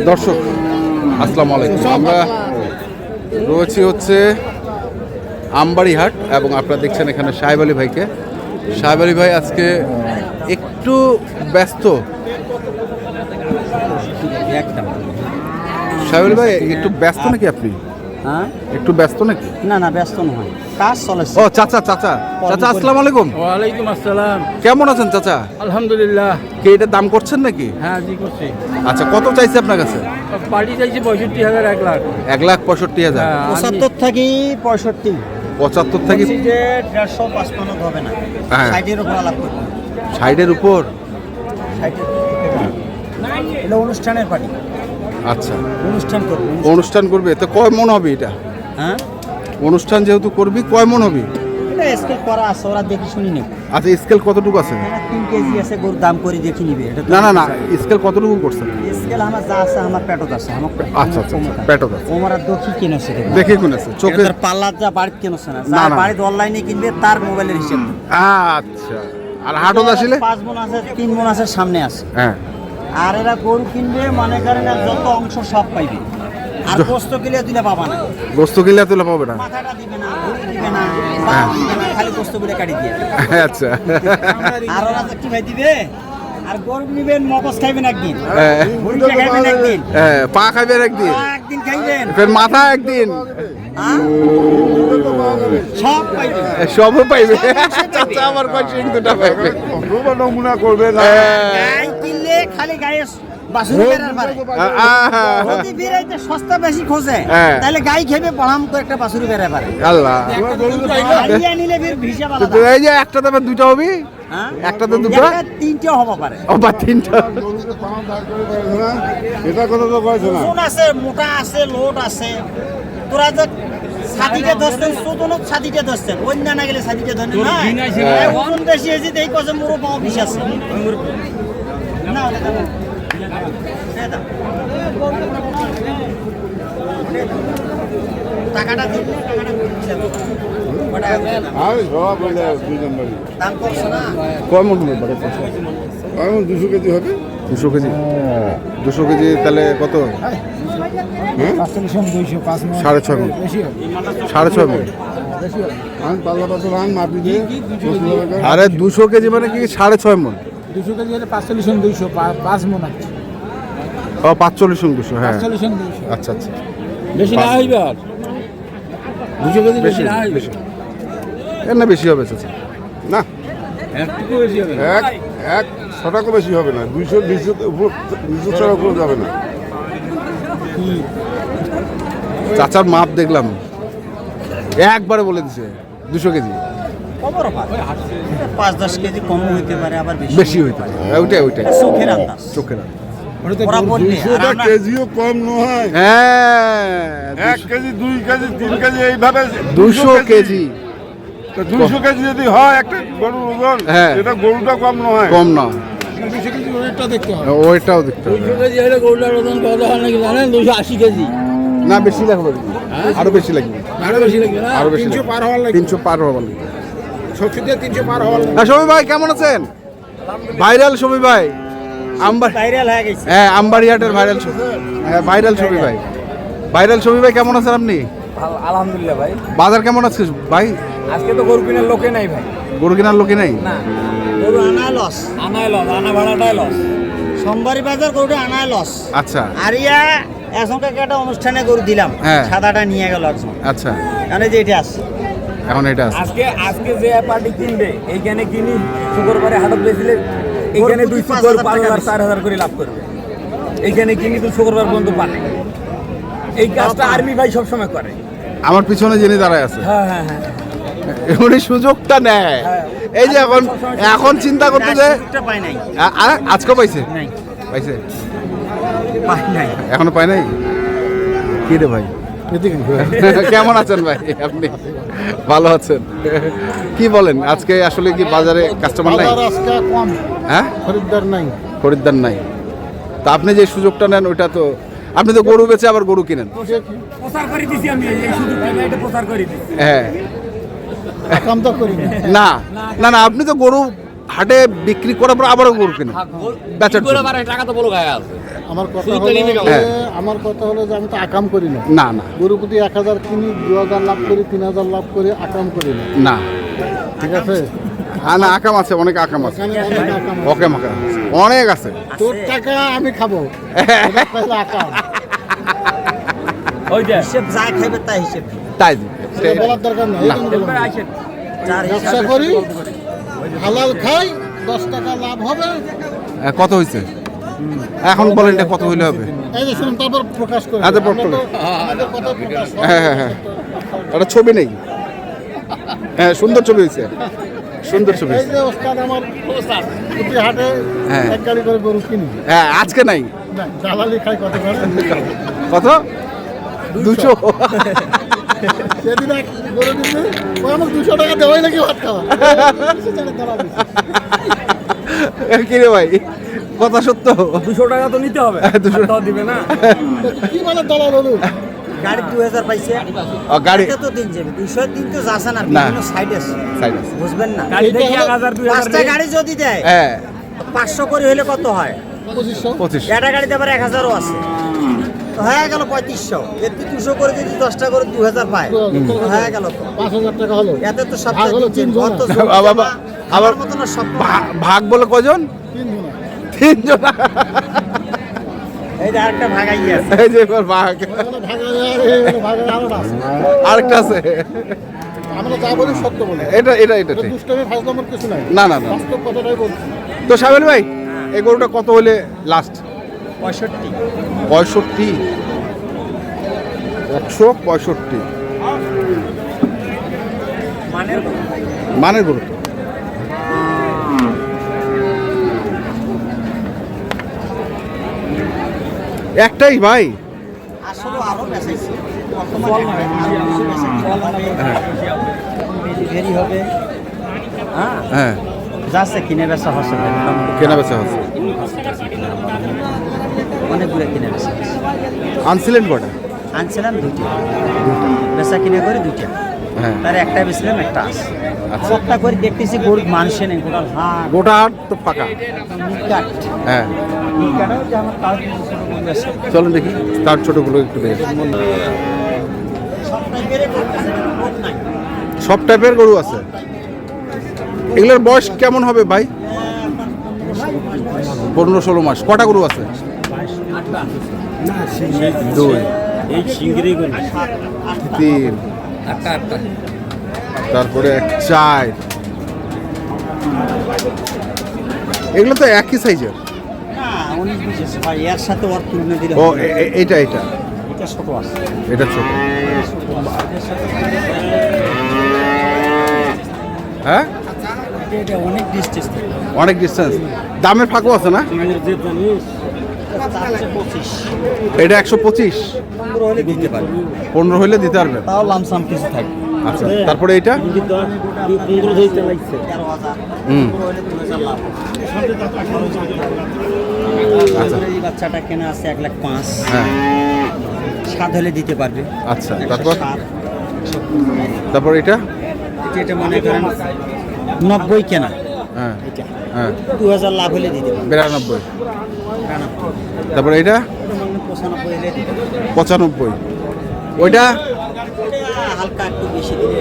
দর্শক আসসালামু আলাইকুম, আমরা রয়েছি হচ্ছে আমবাড়ি হাট এবং আপনারা দেখছেন এখানে সাহেব আলী ভাইকে। সাহেব আলী ভাই আজকে একটু ব্যস্ত। সাহেব আলী ভাই একটু ব্যস্ত নাকি আপনি? হ্যাঁ, একটু ব্যস্ত নাকি? না না ব্যস্ত নয়, কাজ চলেছে। ও চাচা চাচা চাচা আসসালামু আলাইকুম। ওয়ালাইকুম আসসালাম। কেমন আছেন চাচা? আলহামদুলিল্লাহ। কে এটার দাম করছেন নাকি? হ্যাঁ জি করছি। আচ্ছা, কত চাইছে আপনার কাছে? পার্টি চাইছে 65,000, 1 লাখ। 1,65,000। 75 থেকে 65, 75 থেকে বলছি যে 150-55 হবে না। হ্যাঁ। 60-এর উপর আলাপ করবো। 60-এর উপর। 60-এর এটা অনুষ্ঠানের পার্টি। আচ্ছা, অনুষ্ঠান করবো। অনুষ্ঠান করবে তো কয় মন হবে এটা? হ্যাঁ, অনুষ্ঠান যেহেতু করবি কয় মন হবে? এটা স্কেল করা আছে, ওরা দেখি শুনি নেই। আচ্ছা, স্কেল কতটুকু আছে? 3 কেজি আছে, গরুর দাম করে দেখি নিবে। এটা তো না না না, স্কেল কতটুকু করছেন? স্কেল আমার যা আছে, আমার পেটত আছে। আমার আচ্ছা আচ্ছা, পেটত আছে, ওমরা দেখি কিনেছে, দেখে কিনেছে চোখে। চোখের পাল্লা যা বাড়ি কিনেছে না, না, যা না। বাড়িতে অনলাইনে কিনবে তার মোবাইলের হিসেব। আচ্ছা, আর হাটত আসলে 5 মণ আছে, 3 মণ আছে, সামনে আছে। হ্যাঁ, আর এরা গরু কিনবে মনে করেন আর যত অংশ সব পাইবে। আর গোস্ত কিলে দিলে পাবা না, গোস্ত কিনলে তুলে পাবে না। মাথাটা দিবে না, ভুঁড়ি দিবে না, পা হ্যাঁ। দিবে না, খালি গোস্ত করে কাটি দিয়ে। আচ্ছা, আর ওরা তো কি ভাই দিবে? আর গরু নিবেন, মগজ খাইবেন একদিন, হ্যাঁ, ভুঁড়িটা খাইবেন একদিন, হ্যাঁ, পা খাইবেন একদিন, পা একদিন খাইবেন, ফের মাথা একদিন, হ্যাঁ? সব পাইবে। সবও পাইবে। চাচা আমার কয় সিং দুটা পাইবে। নমুনা করবে না। গাই কিনলে খালি গায়ে বাছুর বেড়ার পারে। যদি বিরাইতে সস্তা বেশি খোঁজে, হ্যাঁ। তাহলে গাই খেবে বড়াম করে একটা বাছুর বেড়ে পারে। আল্লাহ, গাড়িয়া নিলে ফির হিসাব তো আলাদা। এই যে একটা দামে দুইটা হবি, হ্যাঁ? একটাতে দুটো, একটা তিনটেও হবা পারে। বা তিনটা। এটা কথা তো কয়েছে না। ওজন আছে, মোটা আছে, লোড আছে। তোরা যে ছাতিটা ধরছেন, সুতনত ছাতিটা ধরছেন, অন্য না গেলে ছাতিটা ধরেন না। ওজন বেশি হয়েছে, এই কছে মোরো পাওয়া বিষ আছে। না, ওটা দাও। দে দাও। টাকাটা দিন, টাকাটা দিন। ওটা আর সব বলে 2 নম্বরই। দাম করছে না। কয় মন হবে বাড়ি? এখন 200 কেজি হবে। 200 কেজি। 200 কেজি তাহলে কত? 205 মণ। 6.5 মন। 6.5 মন। আমি পাল্লা পাতল আন মাপি দিয়ে 200 টাকা। আরে 200 কেজি মানে কি 6.5 মন? 200 কেজি হলে 45 মণ, 200 5 মণ আছে। ও 45 মন 200, হ্যাঁ। 45 মণ 200। আচ্ছা আচ্ছা, বেশি না হইবে আর। 200 কেজি বেশি না হইবে। বেশি। এর না বেশি হবে চাচা? না, একটু বেশি হবে। এক 100 টাকা বেশি হবে না। 200 উপর 200 টাকা উপর যাবে না। চাচার মাপ দেখলাম, একবারে বলে দিছে 200 কেজি। কবর পাবে 5-10 কেজি কম হইতে পারে, আবার বেশি হইতে পারে। ওইটাই ওইটাই চোখের আন্দাজ। চোখের। ওরা বললে 200 আর টাকা আমরা কেজিও কম নয়। হ্যাঁ, 1 কেজি, 2 কেজি, 3 কেজি এইভাবে 200 কেজি তো 200 কেজি যদি হয় একটা গরুর ওজন, হ্যাঁ। এটা গরুটা কম নয়। কম না, 200 কেজি ওয়েটটা দেখতে হবে। ওইটাও দেখতে হবে। 200 কেজি হলে গরুটার ওজন কত হয় নাকি জানেন? 280 কেজি। না, বেশি লাগবে, আরো বেশি লাগবে, আরো বেশি লাগবে না? আরো বেশি 300 লাগবে। পার হওয়ার লাগবে। 300 পার হওয়ার লাগবে। 70 দিয়ে 300 পার হওয়ার লাগবে। হ্যাঁ, শমী ভাই কেমন আছেন? ভাইরাল শমী ভাই, ভাইরাল হয়ে গেছে। হ্যাঁ, আমবাড়ি হাটের ভাইরাল শমী। হ্যাঁ, ভাইরাল শমী ভাই, ভাইরাল শমী ভাই কেমন আছেন আপনি? আলহামদুলিল্লাহ ভাই। বাজার কেমন আছে ভাই? আজকে তো গরু কেনার লোকে নাই ভাই। গরু কেনার লোকে নেই? না, গরু আনায় লস, আনায় লস, আনা ভাড়াটাই লস। সোমবারই বাজার গরুটা আনায় লস। আচ্ছা আর ইয়া এখনকার একটা অনুষ্ঠানে গরু দিলাম, হ্যাঁ। সাদাটা নিয়ে গেল একজন, আচ্ছা, জানে যে এটা আছে। এখন এটা আছে। আজকে যে পার্টি কিনবে এইখানে কিনি শুক্রবারে হাটত বেচলে এইখানে গরু 200 5,000 গরু টাকা 5,000 4,000 করে লাভ করবে। এইখানে কিনি তো শুক্রবার পর্যন্ত পারে। এই কাজটা আর্মি ভাই সবসময় করে। আমার পিছনে যিনি দাঁড়ায় আছে, হ্যাঁ হ্যাঁ হ্যাঁ। উনি সুযোগটা নেয়। এই যে এখন চিন্তা করতে যে সুযোগটা পাই নাই, আজকে পাইছে, নাই পাইছে, পাই নাই। এখনো পাই নাই। কি রে ভাই, কেমন আছেন ভাই আপনি? ভালো আছেন? কি বলেন, আজকে আসলে কি বাজারে কাস্টমার নাই? আজকে কম, হ্যাঁ, খরিদ্দার নাই। খরিদ্দার নাই। তা আপনি যে সুযোগটা নেন, ওইটা তো আপনি তো গরু বেচে আবার গরু কিনেন। প্রচার করে দিছি আমি, এই সুযোগটা এটা প্রচার করে দিছি। হ্যাঁ, কাম তো করি না। না না না, আপনি তো গরু হাটে বিক্রি করার পর আবারও গরু কিনে বেচার জন্য। টাকা তো বলো গায়ে আছে আমার কথা শুধু হলো ট্রেনিং এ গেল। যে, আমার কথা হলো যে আমি তো আকাম করি না। না না গরু প্রতি 1000 কিনি, 2000 লাভ করি, 3000 লাভ করি, আকাম করি না। না ঠিক আছে? না আকাম আছে, অনেক আকাম আছে, এখানে অনেক আকাম আছে। ওকে মাকা অনেক আছে। তোর টাকা আমি খাবো, ওটা তাহলে আকাম। ওই যে হিসেব যা খাইবে তাই হিসেব। তাই সেটা বলার দরকার নেই। এই জন্য বললাম। আসেন যার ব্যবসা হিসাবে করি, হালাল খাই, 10 টাকা লাভ হবে। কত হয়েছে এখন বলেন, এটা কত হইলে হবে? এই যে শুনুন, তারপর প্রকাশ করে আচ্ছা, দেব। আমরা তো প্রকাশ। আমাদের কথা প্রকাশ হয়। হ্যাঁ হ্যাঁ হ্যাঁ একটা ছবি নেই। হ্যাঁ সুন্দর ছবি হয়েছে, সুন্দর ছবি এই হয়েছে। যে ওস্তাদ আমার প্রতি হাটে হ্যাঁ। 1 গাড়ি করে গরু কিনি। হ্যাঁ আজকে নাই। না, দালালি খাই কত করে? কত? 200। সেদিন এক গরু দিতে ওই আমার 200 টাকা দেওয়াই নাকি ভাত খাওয়া। কি রে ভাই, কথা সত্য? 200 টাকা তো নিতে হবে, 200 তাও দিবে না। কি মানে দলাল হলো? গাড়ি 2000 পাইছে, গাড়ি এতে তো দিন যাবে। 200 দিন তো যাচ্ছে না, না। বিভিন্ন সাইড আছে, সাইড আছে। বুঝবেন না? গাড়ি থেকে এইটা হলো 1000 2000 পাঁচটা গাড়ি যদি দেয়, হ্যাঁ 500 করে হলে কত হয়? 2500 25। একটা গাড়িতে আবার 1000ও আছে, তো হয়ে গেল 3500। এর 200 করে যদি 10টা করে 2000 পায়, তো হয়ে গেল তো। 5000 টাকা হলো। এতে তো সব ভাগ হলো 3 জন। বাবা, আবার আবার মতো না সব। ভাগ বলে কজন? 3 জন। 3 জন। এই যে আরেকটা ভাগাই আছে। এই যে এবার ভাগ ওখানে ভাগের আলাদা আছে। আরেকটা আছে। আমরা যা বলি সত্য বলি। এটা এটা এটা এটা ঠিক। দুষ্টামি ফাজলামোর কিছু নাই। না না না। বাস্তব কথাটাই বলছি। তো সাবেল ভাই, এই গরুটা কত হলে লাস্ট? 65। 65। 165 মানের মানের গরু তো। একটাই ভাই। আসলে আরো বেশাইছে। ডেলিভারি হবে। হ্যাঁ, হ্যাঁ যাচ্ছে কিনে বেচা হচ্ছে ভাই, মোটামুটি কেনা বেচা হচ্ছে। অনেকগুলো কিনে বেচা হচ্ছে। আনছিলেন কটা? আনছিলাম 2টা, বেচা কিনে করে 2টা, হ্যাঁ তার একটা বেচলাম, একটা আছে। আচ্ছা। একটা করে দেখতেছি গরু মানুষে নেই, গোটা হাট গোটা হাট তো ফাঁকা। কাট হ্যাঁ কাটাও যে আমার তার কিছু ছোট গরু আছে। চলুন দেখি তার ছোটগুলো একটু দেখি। সবটাই বেড়ে করতেছে, লোক নাই। সব টাইপের গরু আছে। এগুলোর বয়স কেমন হবে ভাই? 15-16 মাস। কটা গরু আছে? 2 এই সিঙ্গিরি গরু 3 আটটা তারপরে 4। এগুলো তো একই সাইজের। না, 19-20 আছে ভাই, এর সাথে ওর তুলনা দিলে ও হবে না। এইটা এইটা এটা ছোট আছে। এটা ছোট। হ্যাঁ এটা অনেক ডিস্টেন্স, অনেক ডিস্টেন্স। দামের ফাঁকও আছে না? 25 এটা 125। 15 হলে দিতে পারবে, 15 হলে দিতে পারবেন। তাও লামসাম কিছু থাকবে। আচ্ছা তারপরে এইটা 13,000 হুম 15 হলে 2,000 লাভ। আচ্ছা এই বাচ্চাটা কেনা আছে 1,05,000, হ্যাঁ 7 হলে দিতে পারবে। আচ্ছা তারপর 107, তারপর এটা এটা মনে করেন 90 কেনা, হ্যাঁ এটা হ্যাঁ 2,000 লাভ হলে দিতে পারবে। 92। তারপরে এটা 95 হলে দিতে পারবে। 95। ওইটা এটা হালকা একটু বেশি দিলে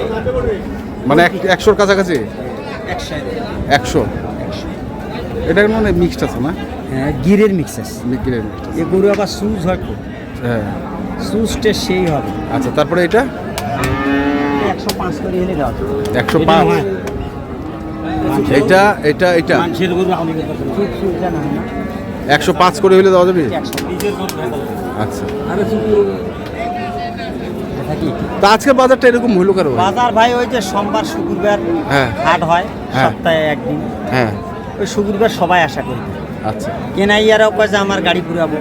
মানে 100-র কাছাকাছি। 100। 100। এটা মানে মিক্সড আছে না? হ্যাঁ, গিরের মিক্স আছে। বিক্রির মিক্সড। এ গরু আবার সুজ হয় খুব, হ্যাঁ সুজটা সেই হবে। আচ্ছা তারপরে এটা 105 করে হলে দেওয়া যাবে। 105। এটা এটা এটা মানুষের গরু আমি সুজ সুজটা না হয় না, 105 করে হলে দেওয়া যাবে। 100 আচ্ছা এটা কি তা আজকে বাজারটা এরকম হইলো কেন ভাই? বাজার ভাই ওই যে সোমবার শুক্রবার হ্যাঁ হাট হয়, হ্যাঁ। সপ্তাহে একদিন, হ্যাঁ ওই শুক্রবার সবাই আশা করি। আচ্ছা কেনাইয়ারাও কয় যে আমার গাড়ি পুরাবো,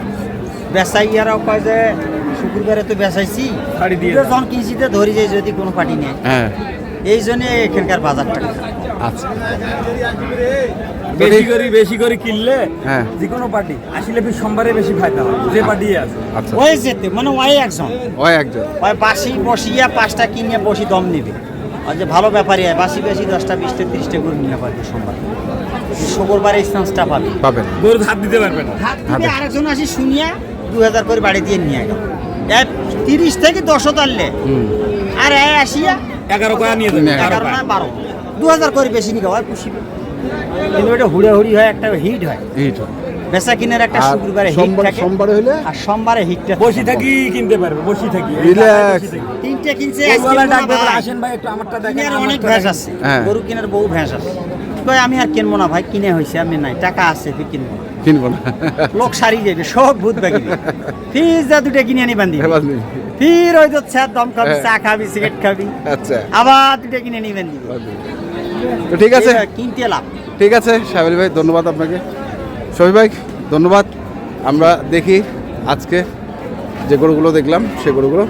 বেচাইয়ারাও কয় যে শুক্রবারে তো বেচাইছি, গাড়ি দিয়ে যখন কিস্তিতে ধরি যায় যদি কোনো পার্টি নেয়, হ্যাঁ এই জন্যে এখানকার বাজারটা খারাপ। আচ্ছা বেশি করে কিনলে হ্যাঁ যে কোনো পার্টি আসলে সোমবারে বেশি ফায়দা হয়, যে পার্টি আছে আচ্ছা ওই যেতে মানে ওই একজন ওই একজন ওই বাসি বসিয়া 5টা কিনে বসি দম নেবে, আর যে ভালো ব্যাপারই হয় বাসি বেশি 10টা 20টা 30টা করে নিয়ে পারবে সোমবার। শুক্রবার এই চান্সটা পাবে। পাবেন। গরু হাত দিতে পারবে না। হাত থেকে আরেকজন আসি শুনিয়া 2000 করে বাড়ি দিয়ে নিয়ে গেল 30 থেকে 10 তাললে আর আসিয়া 11 কয়া নিয়ে যাবে। 11 না 12 2000 করে বেশি নিয়ে হয় খুশি কিন্তু এটা হুড়াহুড়ি হয় একটা হিট হয় এইট হয়। বেচা কিনার একটা আর শুক্রবারে হিট সোমবারে থাকে সোমবারে হইলে আর সোমবারে হিটটা বসি থাকি কিনতে পারবে, বসি থাকি। রিল্যাক্স। তিনটে কিনছে গরুওয়ালা আজকে ডাকবে, মনে হয় আসেন ভাই একটু আমারটা দেখেন। কিনার অনেক আমারটা ভ্যাস দেখেন। আছে হ্যাঁ। গরু কিনার বহু ভ্যাস আছে কই আমি আর কিনবো না ভাই কিনে হয়েছে আমি নাই টাকা আছে তুই কিনবো না। কিনবো না। লোক সারি যাবে সব ভূত বাকি ফিজ যা দুটো কিনে আনি বান্ধি এবার নেই। ফির ওই তো ছাদ দম খাবি চা খাবি সিগারেট খাবি আচ্ছা আবার দুটো কিনে আনি বান্ধি তো ঠিক আছে, কিনতে লাভ ঠিক আছে সাহেব আলী ভাই, ধন্যবাদ আপনাকে। শফি ভাই ধন্যবাদ। আমরা দেখি আজকে যে গরুগুলো দেখলাম সে গরুগুলো